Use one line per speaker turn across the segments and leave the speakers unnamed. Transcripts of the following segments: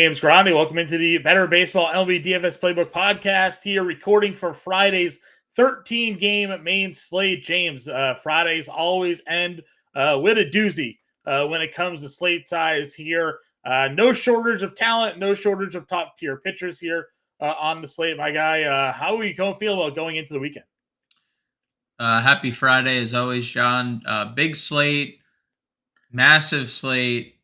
James Grande, welcome into the Better Baseball MLB DFS Playbook podcast here, recording for Friday's 13-game main slate. James, Fridays always end with a doozy when it comes to slate size here. No shortage of talent, no shortage of top-tier pitchers here on the slate, my guy. How are you going to feel about going into the weekend?
Happy Friday as always, John. Big slate, massive slate,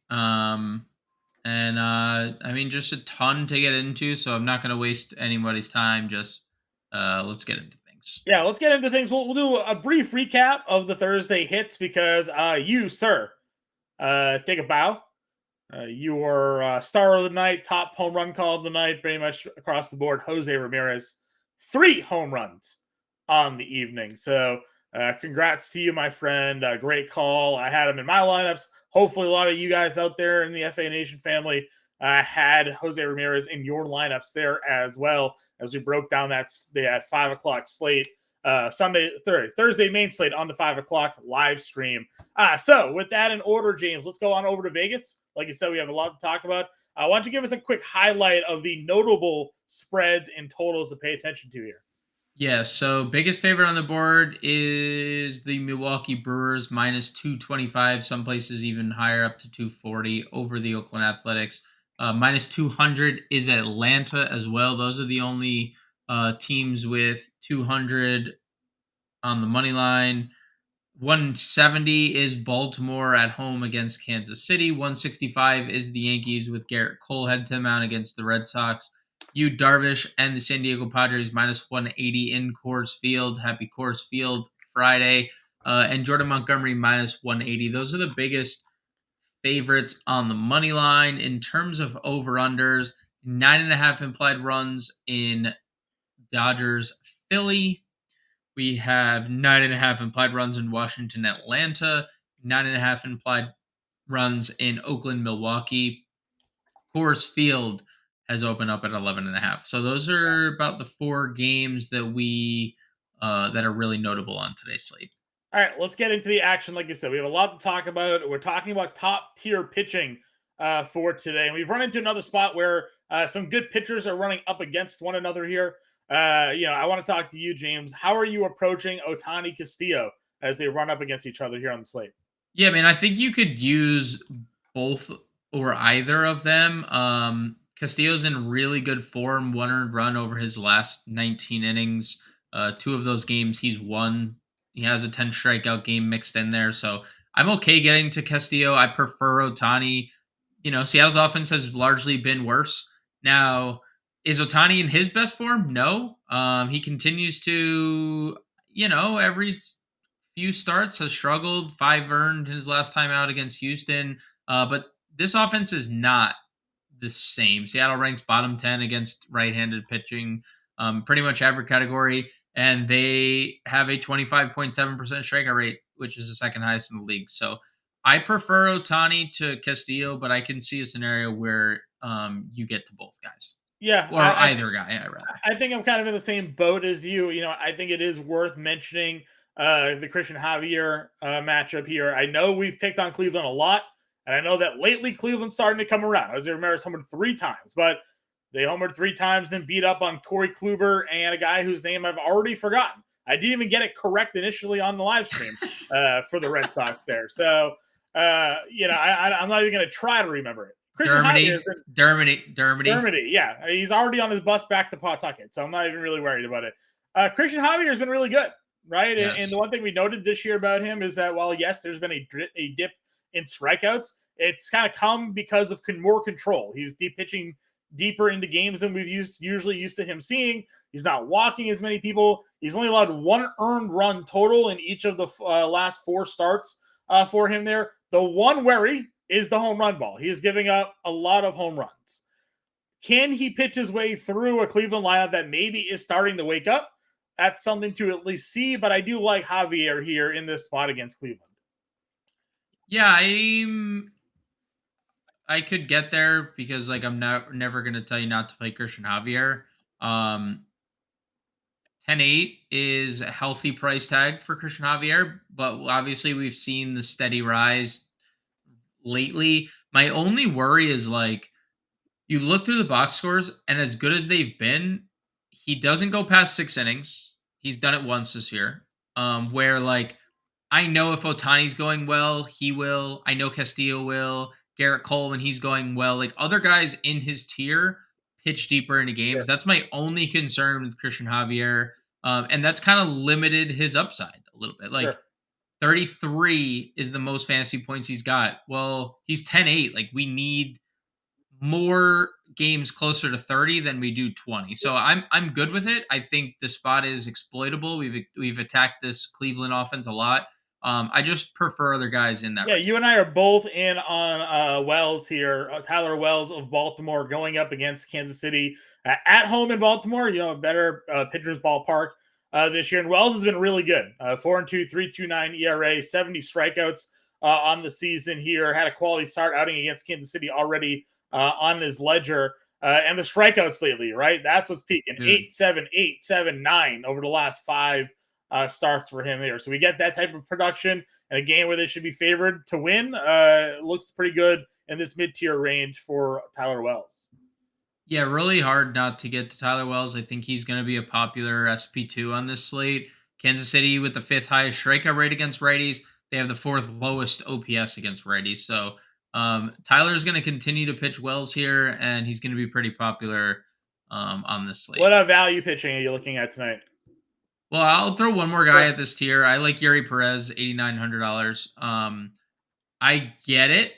and I mean just a ton to get into. So I'm not going to waste anybody's time. Just let's get into things.
Yeah, let's get into things. We'll do a brief recap of the Thursday hits because you, sir, take a bow. You were star of the night, top home run call of the night, pretty much across the board. Jose Ramirez, 3 home runs on the evening. So, congrats to you, my friend. Great call. I had him in my lineups. Hopefully, a lot of you guys out there in the FA Nation family had Jose Ramirez in your lineups there as well. As we broke down that 5 o'clock slate, Thursday main slate on the 5 o'clock live stream. So with that in order, James, let's go on over to Vegas. Like you said, we have a lot to talk about. Why don't you give us a quick highlight of the notable spreads and totals to pay attention to here?
Yeah. So biggest favorite on the board is the Milwaukee Brewers minus 225. Some places even higher, up to 240 over the Oakland Athletics. Minus 200 is Atlanta as well. Those are the only teams with 200 on the money line. 170 is Baltimore at home against Kansas City. 165 is the Yankees with Garrett Cole head to mount against the Red Sox. Yu Darvish and the San Diego Padres minus 180 in Coors Field. Happy Coors Field Friday. And Jordan Montgomery minus 180. Those are the biggest favorites on the money line. In terms of over-unders, 9.5 implied runs in Dodgers Philly. We have 9.5 implied runs in Washington, Atlanta, 9.5 implied runs in Oakland, Milwaukee. Coors Field has opened up at 11.5. So those are about the 4 games that we that are really notable on today's slate.
All right, let's get into the action. Like I said, we have a lot to talk about. We're talking about top tier pitching for today. And we've run into another spot where some good pitchers are running up against one another here. I want to talk to you, James. How are you approaching Otani Castillo as they run up against each other here on the slate?
Yeah, man, I think you could use both or either of them. Castillo's in really good form, one earned run over his last 19 innings. 2 of those games he's won. He has a 10 strikeout game mixed in there. So I'm okay getting to Castillo. I prefer Otani. Seattle's offense has largely been worse. Now, is Otani in his best form? No. He continues to, every few starts has struggled. 5 earned his last time out against Houston. But this offense is not the same. Seattle ranks bottom 10 against right-handed pitching, pretty much every category, and they have a 25.7% strikeout rate, which is the second highest in the league. So I prefer Otani to Castillo, but I can see a scenario where you get to both guys
Yeah,
or either guy, I rather.
I think I'm kind of in the same boat as you. I think it is worth mentioning the Christian Javier matchup here. I know we've picked on Cleveland a lot, and I know that lately Cleveland's starting to come around. Jose Ramirez homered 3 times, but they homered 3 times and beat up on Corey Kluber and a guy whose name I've already forgotten. I didn't even get it correct initially on the live stream for the Red Sox there. So, I'm not even going to try to remember it. Christian Javier has been
Dermody.
Dermody, yeah, he's already on his bus back to Pawtucket, so I'm not even really worried about it. Christian Javier has been really good, right? And
Yes.
the one thing we noted this year about him is that while yes, there's been a dip in strikeouts, it's kind of come because of more control. He's deep pitching deeper into games than we've usually used to him seeing. He's not walking as many people. He's only allowed 1 earned run total in each of the last 4 starts for him there. The one worry is the home run ball. He is giving up a lot of home runs. Can he pitch his way through a Cleveland lineup that maybe is starting to wake up? That's something to at least see, but I do like Javier here in this spot against Cleveland.
Yeah, I could get there because I'm never gonna tell you not to play Christian Javier. Um 10.8 is a healthy price tag for Christian Javier, but obviously we've seen the steady rise lately. My only worry is You look through the box scores, and as good as they've been, he doesn't go past 6 innings. He's done it once this year. Where like I know if Otani's going well, he will. I know Castillo will. Garrett Cole, when he's going well, like other guys in his tier pitch deeper into
Sure,
games. That's my only concern with Christian Javier. And that's kind of limited his upside a little bit. Like
sure.
33 is the most fantasy points he's got. Well, he's 10-8. Like we need more games closer to 30 than we do 20. So I'm good with it. I think the spot is exploitable. We've attacked this Cleveland offense a lot. I just prefer other guys in that
Yeah,
range.
you and I are both in on Wells here, Tyler Wells of Baltimore going up against Kansas City at home in Baltimore. You know, a better pitcher's ballpark this year. And Wells has been really good. 4-2, 3.29 ERA, 70 strikeouts on the season here. Had a quality start outing against Kansas City already on his ledger. And the strikeouts lately, right? That's what's peaking.
Dude.
8-7, 8-7, 9 over the last five starts for him there. So we get that type of production and a game where they should be favored to win. Looks pretty good in this mid-tier range for Tyler Wells.
Yeah, really hard not to get to Tyler Wells. I think he's going to be a popular SP2 on this slate. Kansas City with the fifth highest strikeout rate against righties. They have the fourth lowest OPS against righties. So Tyler's going to continue to pitch Wells here, and he's going to be pretty popular on this slate.
What value pitching are you looking at tonight?
Well, I'll throw one more guy
Sure.
at this tier. I like Yuri Perez, $8,900. I get it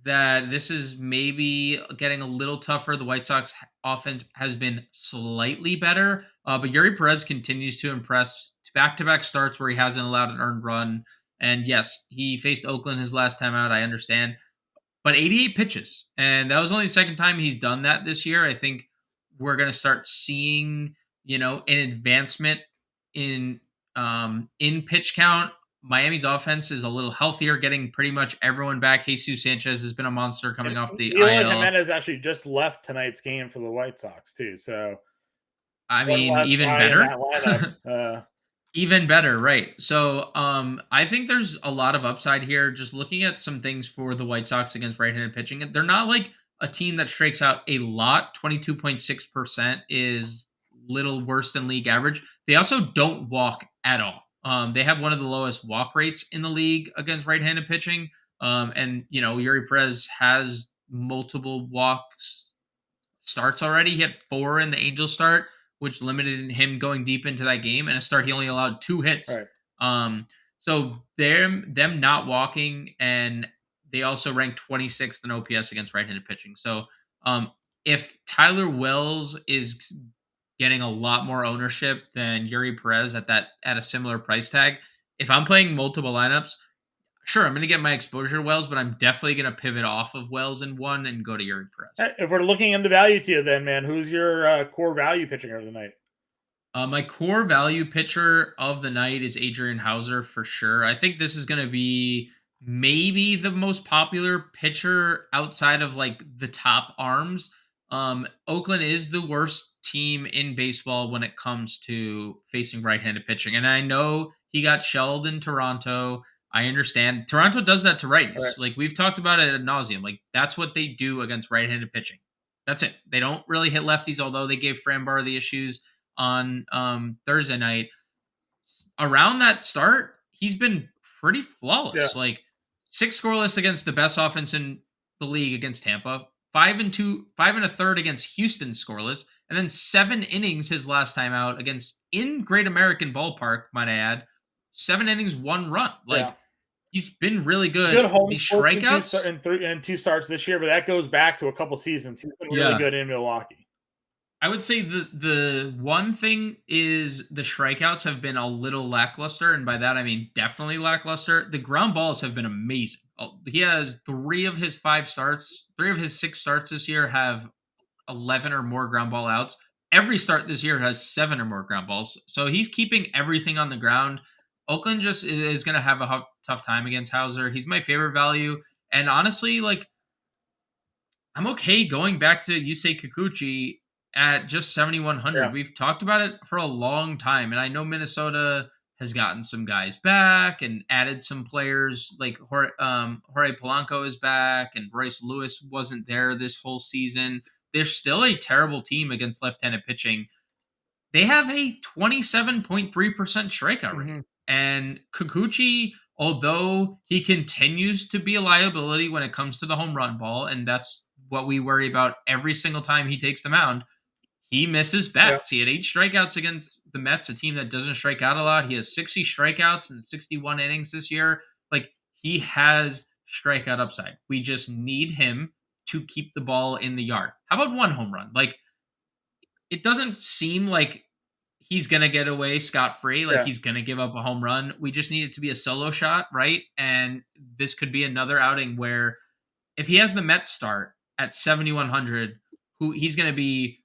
that this is maybe getting a little tougher. The White Sox offense has been slightly better, but Yuri Perez continues to impress. Back-to-back starts where he hasn't allowed an earned run. And yes, he faced Oakland his last time out. I understand, but 88 pitches, and that was only the second time he's done that this year. I think we're going to start seeing, an advancement in pitch count. Miami's offense is a little healthier, getting pretty much everyone back. Jesus Sanchez has been a monster coming
And
off the
Eloy
IL.
Jimenez actually just left tonight's game for the White Sox too. So
I
one
mean,
less
even
guy in
better.
that lineup.
Even better, right? So, I think there's a lot of upside here. Just looking at some things for the White Sox against right-handed pitching, they're not like a team that strikes out a lot. 22.6% is little worse than league average. They also don't walk at all. They have one of the lowest walk rates in the league against right-handed pitching. And Yuri Perez has multiple walks starts already. He had 4 in the Angels start, which limited him going deep into that game. And a start, he only allowed 2 hits.
Right.
So them not walking, and they also ranked 26th in OPS against right-handed pitching. So if Tyler Wells is getting a lot more ownership than Yuri Perez at a similar price tag, if I'm playing multiple lineups, sure, I'm going to get my exposure to Wells, but I'm definitely going to pivot off of Wells in one and go to Yuri Perez.
If we're looking in the value tier, then man, who's your core value pitching of the night?
My core value pitcher of the night is Adrian Hauser for sure. I think this is going to be maybe the most popular pitcher outside of like the top arms. Oakland is the worst team in baseball when it comes to facing right-handed pitching, and I know he got shelled in Toronto. I understand Toronto does that to
All right.
righties. Like we've talked about it ad nauseum. Like that's what they do against right-handed pitching. That's it. They don't really hit lefties, although they gave Frambar the issues on Thursday night. Around that start, he's been pretty
Yeah.
flawless. Like 6 scoreless against the best offense in the league against Tampa, 5-2, 5 1/3 against Houston scoreless, and then 7 innings his last time out against in Great American Ballpark, might I add. 7 innings, 1 run.
Yeah.
Like he's been really
Good
good.
home
The
scores in
strikeouts,
two starts this year, but that goes back to a couple seasons. He's been really
yeah.
good in Milwaukee.
I would say the one thing is the strikeouts have been a little lackluster, and by that I mean definitely lackluster. The ground balls have been amazing. He has 3 of his 6 starts this year have 11 or more ground ball outs. Every start this year has 7 or more ground balls. So he's keeping everything on the ground. Oakland just is going to have a tough time against Hauser. He's my favorite value, and honestly, like I'm okay going back to Yusei Kikuchi at just 7,100.
Yeah.
We've talked about it for a long time, and I know Minnesota has gotten some guys back and added some players like Jorge Polanco is back, and Royce Lewis wasn't there this whole season. they're still a terrible team against left-handed pitching. They have a 27.3% strikeout rate.
Mhm.
And Kikuchi, although he continues to be a liability when it comes to the home run ball, and that's what we worry about every single time he takes the mound, he misses
Yeah.
bats. He had 8 strikeouts against the Mets, a team that doesn't strike out a lot. He has 60 strikeouts in 61 innings this year. Like, he has strikeout upside. We just need him to keep the ball in the yard. How about one home run? Like, it doesn't seem like he's gonna get away scot free, like
Yeah.
he's gonna give up a home run. We just need it to be a solo shot, right? And this could be another outing where if he has the Mets start at 7,100, who he's gonna be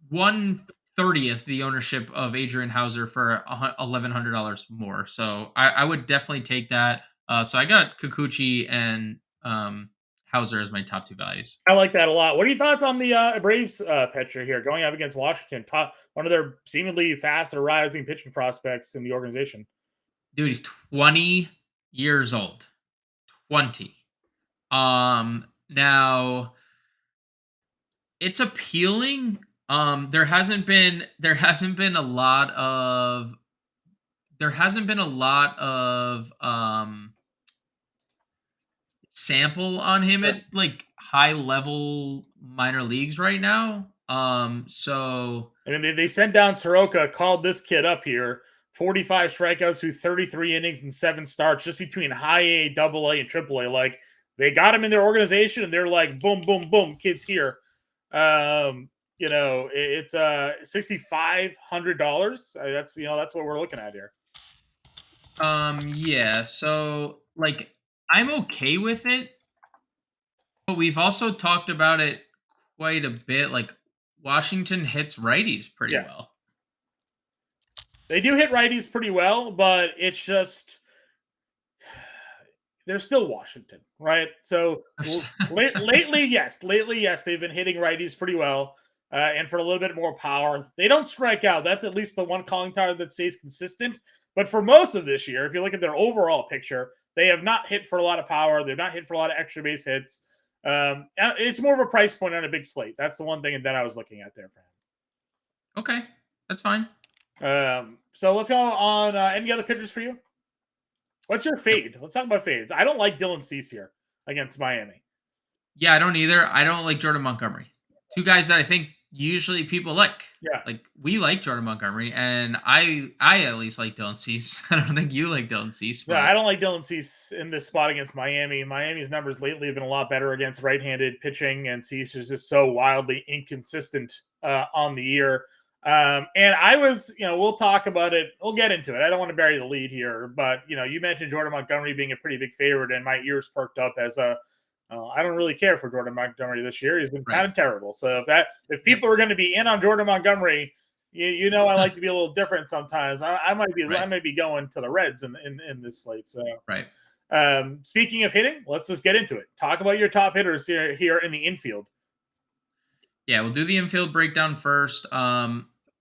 1/30th the ownership of Adrian Hauser for $1,100 more. So I would definitely take that. So I got Kikuchi and Hauser as my top two values.
I like that a lot. What are your thoughts on the Braves pitcher here going up against Washington? Top one of their seemingly fast or rising pitching prospects in the organization.
Dude, he's 20 years old. 20. Now it's appealing. There hasn't been a lot of sample on him
Sure.
at like high level minor leagues right now.
I mean, they sent down Soroka, called this kid up here. 45 strikeouts through 33 innings and 7 starts, just between high A, double A, and triple A. Like, they got him in their organization, and they're like, boom, boom, boom, kids here. It's $6,500. That's what we're looking at here.
yeah, so like I'm okay with it, but we've also talked about it quite a bit. Like Washington hits righties pretty
Yeah,
well.
they do hit righties pretty well, but it's just they're still Washington, right? So lately, yes, they've been hitting righties pretty well, and for a little bit more power. They don't strike out. That's at least the one calling card that stays consistent. But for most of this year, if you look at their overall picture, they have not hit for a lot of power. They've not hit for a lot of extra base hits. It's more of a price point on a big slate. That's the one thing that I was looking at there for
Okay, that's fine.
him. So let's go on. Any other pitchers for you? What's your
Yep.
fade? Let's talk about fades. I don't like Dylan Cease here against Miami.
Yeah, I don't either. I don't like Jordan Montgomery. Two guys that I think usually people like.
Yeah.
Like we like Jordan Montgomery, and I at least like Dylan Cease. I don't think you like Dylan Cease,
Yeah, I
but
don't like Dylan Cease in this spot against Miami. Miami's numbers lately have been a lot better against right-handed pitching, and Cease is just so wildly inconsistent on the year. And I was, we'll talk about it. We'll get into it. I don't want to bury the lead here, but you mentioned Jordan Montgomery being a pretty big favorite, and my ears perked up as I don't really care for Jordan Montgomery this year. He's been kind
right.
of terrible. So if
Yep.
people are going to be in on Jordan Montgomery, I like to be a little different sometimes. I might
Right.
be going to the Reds in this slate. So
Right.
speaking of hitting, let's just get into it. Talk about your top hitters here in the infield.
Yeah, we'll do the infield breakdown first.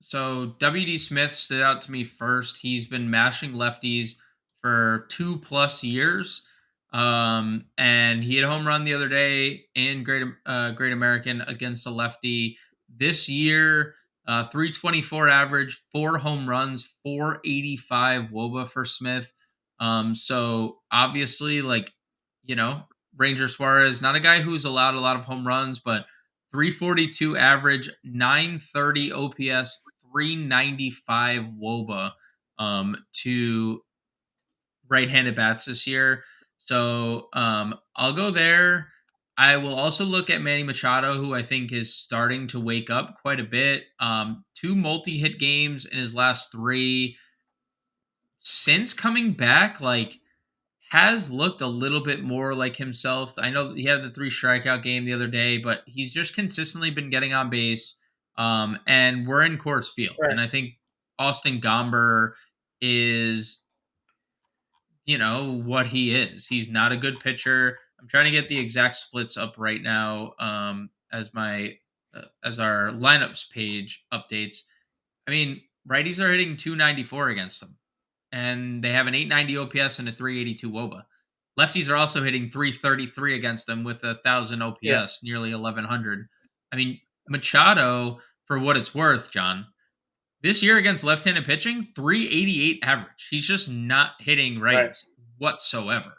So WD Smith stood out to me first. He's been mashing lefties for 2+ years. And he had a home run the other day in Great American against a lefty. This year, 324 average, 4 home runs, 485 WOBA for Smith. So obviously, like, Ranger Suarez, not a guy who's allowed a lot of home runs, but 342 average, 930 OPS, 395 WOBA to right-handed bats this year. So I'll go there. I will also look at Manny Machado, who I think is starting to wake up quite a bit. 2 multi-hit games in his last 3. Since coming back, like has looked a little bit more like himself. I know he had the 3 strikeout game the other day, but he's just consistently been getting on base. And we're in Coors Field,
Right.
and I think Austin Gomber is, what he is. He's not a good pitcher. I'm trying to get the exact splits up right now as our lineups page updates. I mean, righties are hitting 294 against him, and they have an 890 OPS and a 382 WOBA. lefties are also hitting 333 against them with 1,000
Yeah,
OPS, nearly 1,100. I mean, Machado, for what it's worth, John, this year against left-handed pitching, 388 average. He's just not hitting
right.
righties whatsoever.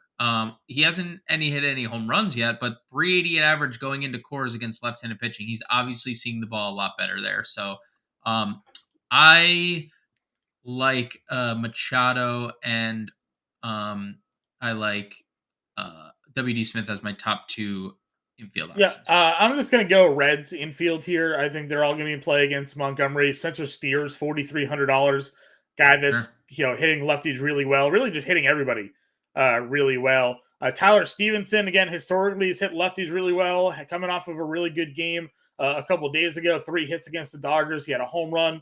He hasn't hit any home runs yet, but 388 average going into cores against left-handed pitching. He's obviously seeing the ball a lot better there. So, I like Machado and I like WD Smith as my top two infield
Yeah,
options here.
I'm just gonna go Reds infield here. I think they're all gonna be in play against Montgomery. Spencer Steers, $4,300, guy
Sure.
that's hitting lefties really well, really just hitting everybody really well. Tyler Stevenson, again, historically has hit lefties really well, coming off of a really good game a couple of days ago, 3 hits against the Dodgers. He had a home run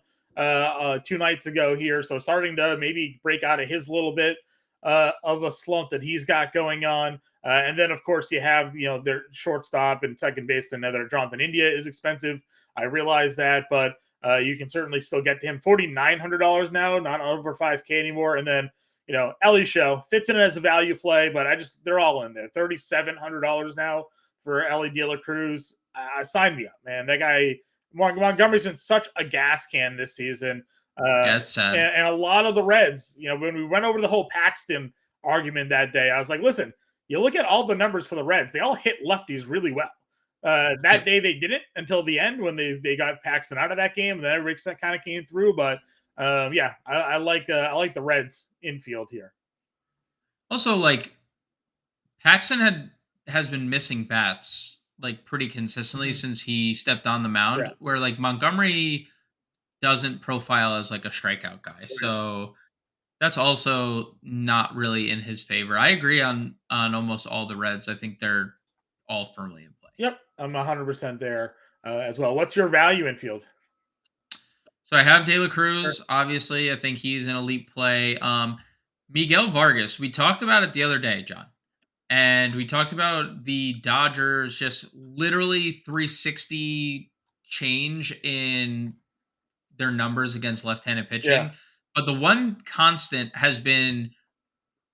2 nights ago here, so starting to maybe break out of his little bit of a slump that he's got going on. And then, of course, you have their shortstop and second base. Another Jonathan India is expensive. I realize that, but you can certainly still get to him. $4,900 now, not over 5K anymore. And then Ellie Show fits in as a value play, but they're all in there. $3,700 now for Ellie De La Cruz. Sign me up, man. That guy Montgomery's been such a gas can this season. Uh,
Yeah, it's sad.
and a lot of the Reds, when we went over the whole Paxton argument that day, I was like, listen, you look at all the numbers for the Reds, they all hit lefties really well. That
Yep.
day they didn't until the end when they got Paxton out of that game, and then everybody kind of came through. But yeah, I like the Reds infield here.
Also, like Paxton has been missing bats like pretty consistently
Mhm.
since he stepped on the
Yeah,
mound. Where like Montgomery doesn't profile as like a strikeout guy,
right.
so that's also not really in his favor. I agree on almost all the Reds. I think they're all firmly in play.
Yep, I'm 100% there as well. What's your value infield?
So I have De La
Sure.
Cruz. Obviously, I think he's an elite play. Miguel Vargas. We talked about it the other day, John, and we talked about the Dodgers just literally 360 change in their numbers against left-handed
Yeah,
pitching. But the one constant has been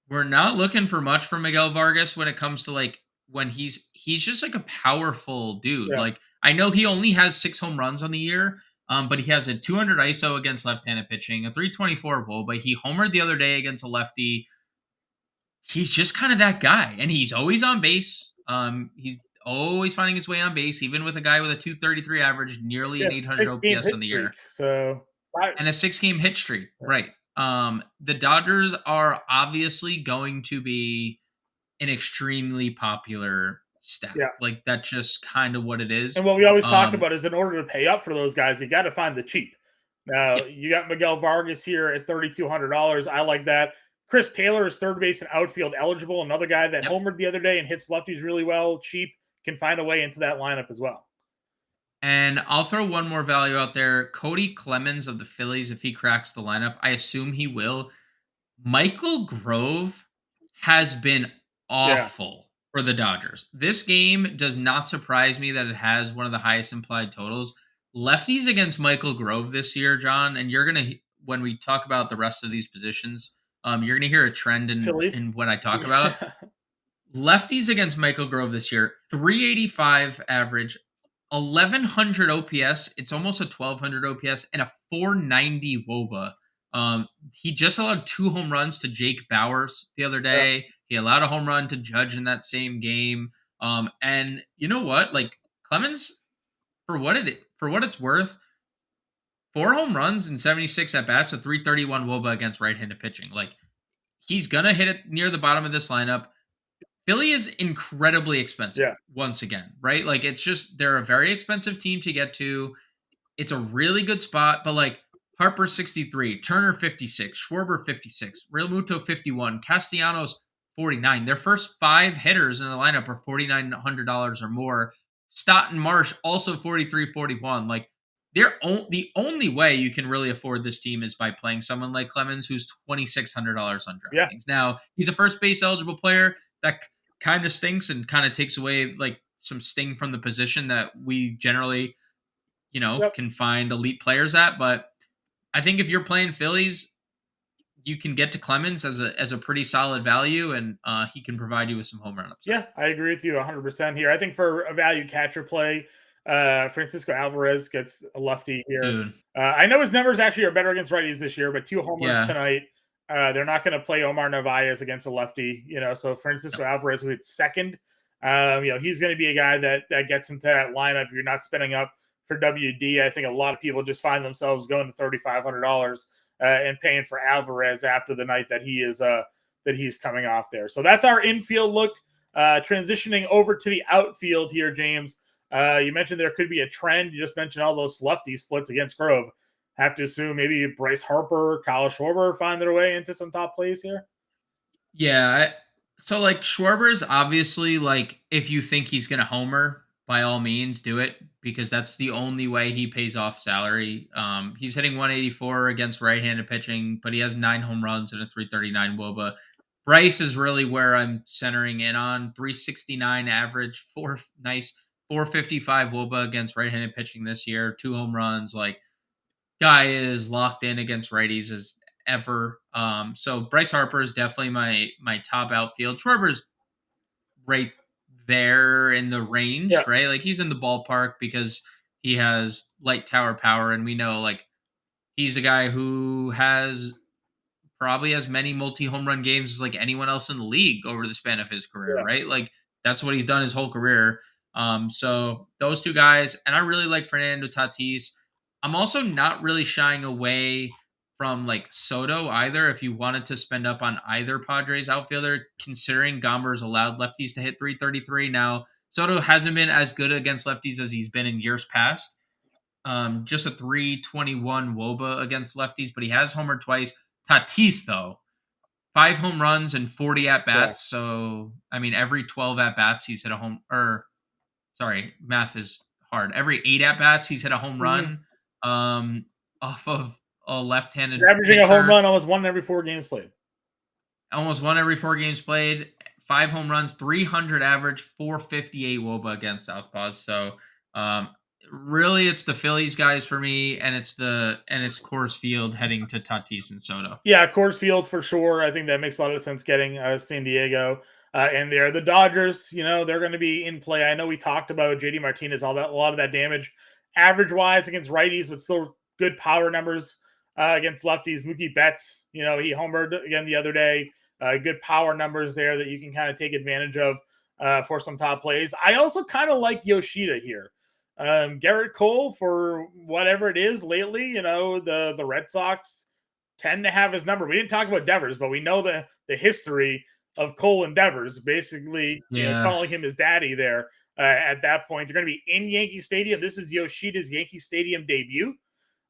we're not looking for much from Miguel Vargas when it comes to like when he's just like a powerful dude.
yeah.
Like I know he only has 6 home runs on the year, but he has a 200 ISO against left-handed pitching, a 324 WOBA, but he homered the other day against a lefty. He's just kind of that guy, and he's always on base. He's always finding his way on base, even with a guy with a 233 average, nearly an
Yes,
800
6 game
OPS
hit
on the
streak.
year,
So right.
and a 6 game hit streak. Right. The Dodgers are obviously going to be an extremely popular stack.
Yeah.
Like that's just kind of what it is.
And what we always talk
Um,
about is in order to pay up for those guys, you got to find the cheap. Now,
yeah,
you got Miguel Vargas here at $3,200. I like that. Chris Taylor is third base and outfield eligible. Another guy that
yep.
homered the other day and hits lefties really well, cheap, can find a way into that lineup as well.
And I'll throw one more value out there. Cody Clemens of the Phillies, if he cracks the lineup, I assume he will. Michael Grove has been
Yeah.
awful for the Dodgers. This game does not surprise me that it has one of the highest implied totals. Lefties against Michael Grove this year, John, and you're gonna when we talk about the rest of these positions, you're gonna hear a trend
Phillies.
in what I talk about.
Yeah.
Lefties against Michael Grove this year, 385 average, 1100 OPS. It's almost a 1200 OPS and a 490 WOBA. He just allowed 2 home runs to Jake Bowers the other day. He allowed a home run to Judge in that same game. And you know what? Like Clemens, for what it's worth, 4 home runs and 76 at bats, a 331 WOBA against right-handed pitching. Like he's gonna hit it near the bottom of this lineup. Philly is incredibly expensive
Yeah.
once again, right? Like it's just they're a very expensive team to get to. It's a really good spot, but like Harper 63, Turner 56, Schwarber 56, Real Muto 51, Castellanos 49. Their first 5 hitters in the lineup are $4,900 or more. Stott and Marsh also 43, 41. Like the only way you can really afford this team is by playing someone like Clemens, who's $2,600 on
Yeah.
DraftKings. Now he's a first base eligible player that kind of stinks and kind of takes away like some sting from the position that we generally
Yep.
can find elite players at. But I think if you're playing Phillies, you can get to Clemens as a pretty solid value, and he can provide you with some home run upside.
Yeah, I agree with you 100% here. I think for a value catcher play, Francisco Alvarez gets a lefty here.
Dude,
I know his numbers actually are better against righties this year, but 2 homers
yeah.
tonight. They're not going to play Omar Narvaez against a lefty, so Francisco Alvarez, who hit second, he's going to be a guy that gets into that lineup. If you're not spending up for WD, I think a lot of people just find themselves going to $3,500 and paying for Alvarez after the night that he's coming off there. So that's our infield look. Transitioning over to the outfield here, James. You mentioned there could be a trend. You just mentioned all those lefty splits against Grove. Have to assume maybe Bryce Harper, Kyle Schwarber find their way into some top plays here.
Yeah. So like Schwarber's obviously like if you think he's gonna homer, by all means do it because that's the only way he pays off salary. He's hitting 184 against right-handed pitching, but he has 9 home runs and a 339 WOBA. Bryce is really where I'm centering in on 369 average, 455 WOBA against right-handed pitching this year, 2 home runs. Like guy is locked in against righties as ever. So Bryce Harper is definitely my top outfield. Schwarber's right there in the range,
Yeah.
right? Like he's in the ballpark because he has light tower power, and we know like he's a guy who has probably as many multi home run games as like anyone else in the league over the span of his career,
Yeah.
right? Like that's what he's done his whole career. So those two guys, and I really like Fernando Tatis. I'm also not really shying away from like Soto either. If you wanted to spend up on either Padres outfielder, considering Gomber's allowed lefties to hit 333 now. Soto hasn't been as good against lefties as he's been in years past. Just a 321 WOBA against lefties, but he has homered twice. Tatis, though, 5 home runs and 40 at
Yeah.
bats. So, I mean, every 12 at bats, he's hit a home, or sorry, math is hard. Every 8 at bats, he's hit a home
Mm-hmm.
run off of a left handed
He's averaging a home
pitcher.
run almost 1 in every 4 games played.
Almost 1 every 4 games played. 5 home runs, 300 average, 458 WOBA against Southpaws. So, um, really, it's the Phillies guys for me, and it's Coors Field heading to Tatis and Soto.
Yeah, Coors Field for sure. I think that makes a lot of sense getting San Diego. And there, the Dodgers, they're going to be in play. I know we talked about JD Martinez, a lot of that damage, average wise against righties, but still good power numbers against lefties. Mookie Betts, he homered again the other day. Good power numbers there that you can kind of take advantage of for some top plays. I also kind of like Yoshida here. Garrett Cole, for whatever it is lately, the Red Sox tend to have his number. We didn't talk about Devers, but we know the history of Cole and Devers, basically,
Yeah.
calling him his daddy there at that point. They're going to be in Yankee Stadium. This is Yoshida's Yankee Stadium debut.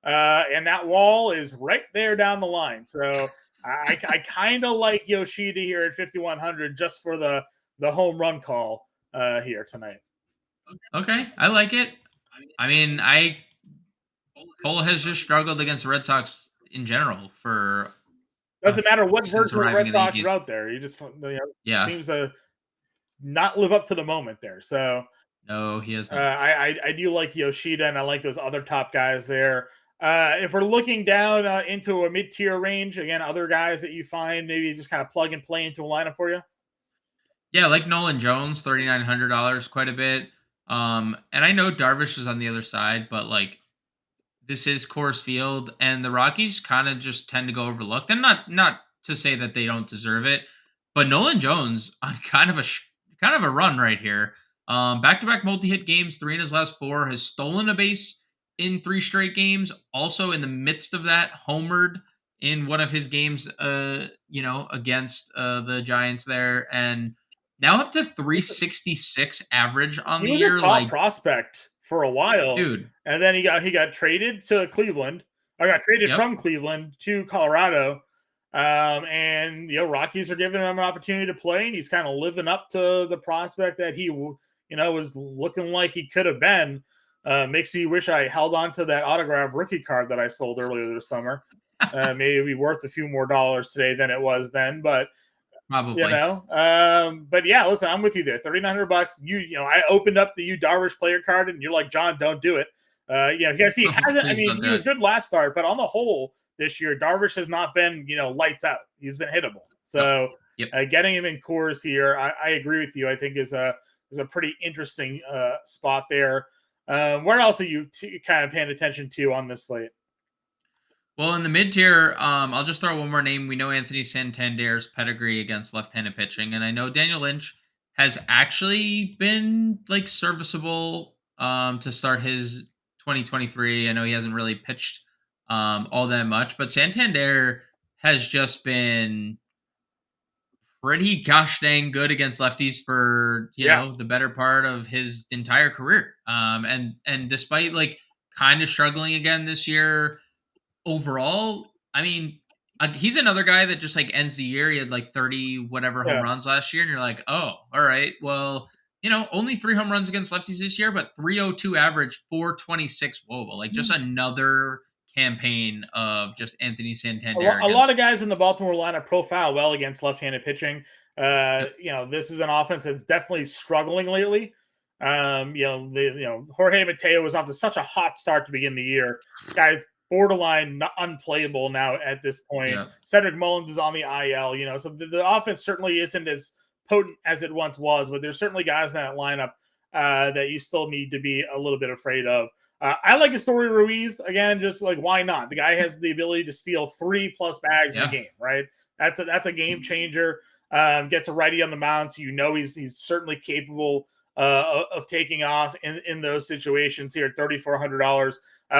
And that wall is right there down the line. So I kind of like Yoshida here at 5,100 just for the home run call here tonight.
Okay, I like it. I mean, Cole has just struggled against the Red Sox in general for
Doesn't matter what
since
version of the
arriving
Red
in the
Sox are
Yankees.
out there. He just
Yeah.
seems to not live up to the moment there. So
No, he has not.
I do like Yoshida, and I like those other top guys there. If we're looking down into a mid-tier range, again, other guys that you find maybe just kind of plug and play into a lineup for you.
Yeah, like Nolan Jones, $3,900, quite a bit. And I know Darvish is on the other side, but like this is Coors Field, and the Rockies kind of just tend to go overlooked. And not to say that they don't deserve it, but Nolan Jones on kind of a run right here. Back-to-back multi-hit games, 3 in his last 4, has stolen a base in 3 straight games. Also, in the midst of that, homered in one of his games, against the Giants there, and now up to 366 average on
He
the
was a
year.
top
Like,
prospect for a while,
dude,
and then he got traded to Cleveland. I got traded
yep.
from Cleveland to Colorado. And Rockies are giving him an opportunity to play, and he's kind of living up to the prospect that he was looking like he could have been. Makes me wish I held on to that autograph rookie card that I sold earlier this summer. Maybe it'd be worth a few more dollars today than it was then, but
Probably.
but yeah, listen, I'm with you there. $3,900. I opened up the Yu Darvish player card, and you're like, John, don't do it. Because he hasn't. I
Please
mean,
don't
he
do
was
it.
good last start, but on the whole, this year. Darvish has not been, lights out. He's been hittable. So
Yep.
getting him in Coors here, I agree with you. I think is a pretty interesting spot there. Where else are you kind of paying attention to on this slate?
Well, in the mid tier, I'll just throw one more name. We know Anthony Santander's pedigree against left-handed pitching, and I know Daniel Lynch has actually been like serviceable to start his 2023. I know he hasn't really pitched all that much, but Santander has just been pretty gosh dang good against lefties for the better part of his entire career. And despite like kind of struggling again this year overall, I mean, he's another guy that just like ends the year. He had like 30 whatever home
Yeah.
runs last year, and you're like, oh, all right, well, only 3 home runs against lefties this year, but 302 average, 426 WOBA. Like just another campaign of just Anthony Santander.
A lot of guys in the Baltimore lineup profile well against left-handed pitching. This is an offense that's definitely struggling lately. Jorge Mateo was off to such a hot start to begin the year. Guys borderline unplayable now at this point.
Yeah.
Cedric Mullins is on the IL, so the offense certainly isn't as potent as it once was, but there's certainly guys in that lineup that you still need to be a little bit afraid of. I like Astory Ruiz again, just like why not? The guy has the ability to steal 3+ bags in the game, right? That's a game changer. Gets a righty on the mound, so he's certainly capable of taking off in those situations here at $3,400.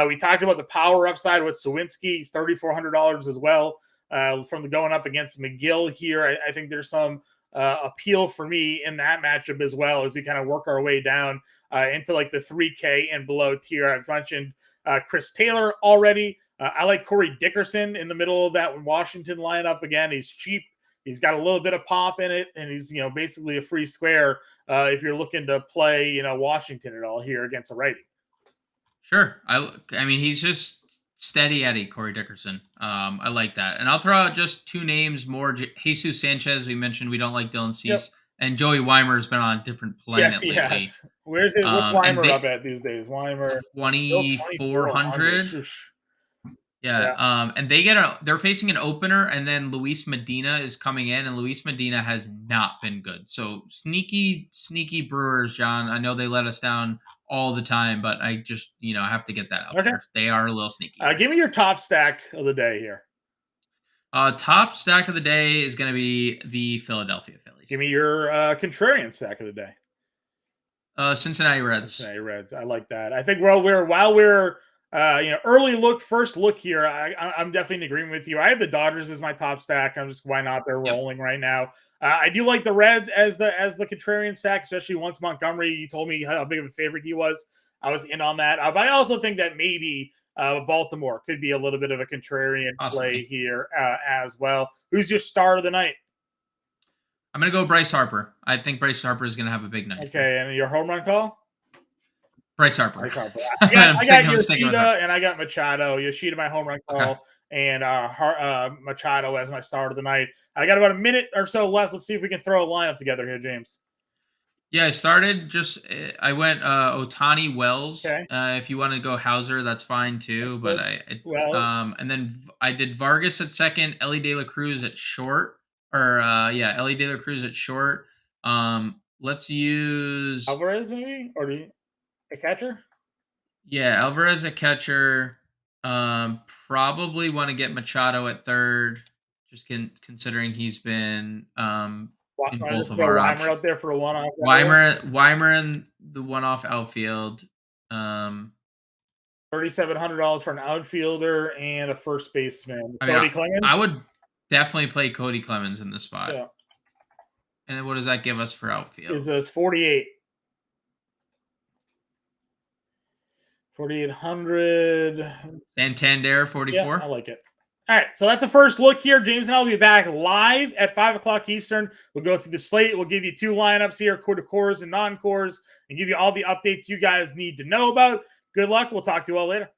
We talked about the power upside with Sawinski. He's $3,400 as well from the going up against McGill here. I think there's some appeal for me in that matchup as well as we kind of work our way down into like the 3K and below tier. I've mentioned Chris Taylor already. I like Corey Dickerson in the middle of that Washington lineup. Again, he's cheap. He's got a little bit of pop in it, and he's basically a free square if you're looking to play Washington at all here against a righty.
Sure, I mean he's just steady Eddie, Corey Dickerson. I like that, and I'll throw out just 2 names more: Jesus Sanchez. We mentioned we don't like Dylan Cease, and Joey Weimer has been on a different planet lately.
Yes. Where's Weimer up at these days? Weimer
2,400. Yeah. And they're facing an opener, and then Luis Medina is coming in, and Luis Medina has not been good. So sneaky Brewers, John. I know they let us down all the time, but I just have to get that out there. They are a little sneaky.
Give me your top stack of the day here.
Top stack of the day is going to be the Philadelphia Phillies.
Give me your contrarian stack of the day.
Cincinnati Reds.
Cincinnati Reds. I like that. I think while we're first look here, I'm definitely in agreement with you. I have the Dodgers as my top stack. Why not? They're rolling right now. I do like the Reds as the contrarian stack, especially once Montgomery. You told me how big of a favorite he was. I was in on that. But I also think that maybe Baltimore could be a little bit of a contrarian play here as well. Who's your star of the night?
I'm going to go Bryce Harper. I think Bryce Harper is going to have a big night.
Okay, and your home run call?
Bryce Harper.
I got Yoshida and I got Machado. Yoshida, my home run call, and Machado as my start of the night. I got about a minute or so left. Let's see if we can throw a lineup together here, James.
Yeah, I went Ohtani Wells. Okay. If you want to go Hauser, that's fine too. But and then I did Vargas at second, Ellie De La Cruz at short, Ellie De La Cruz at short. Let's use
Alvarez maybe, or a catcher?
Yeah, Alvarez at catcher. Probably want to get Machado at third, just considering he's been in both of our options.
Weimer out there for a one-off.
Weimer in the one-off outfield.
$3,700 for an outfielder and a first baseman. Cody Clemens.
I would definitely play Cody Clemens in this spot.
Yeah.
And then what does that give us for outfield?
It's 48. 4,800.
Santander 44.
Yeah, I like it. All right, so that's the first look here. James and I will be back live at 5 o'clock Eastern. We'll go through the slate. We'll give you 2 lineups here, cores and non-cores, and give you all the updates you guys need to know about. Good luck. We'll talk to you all later.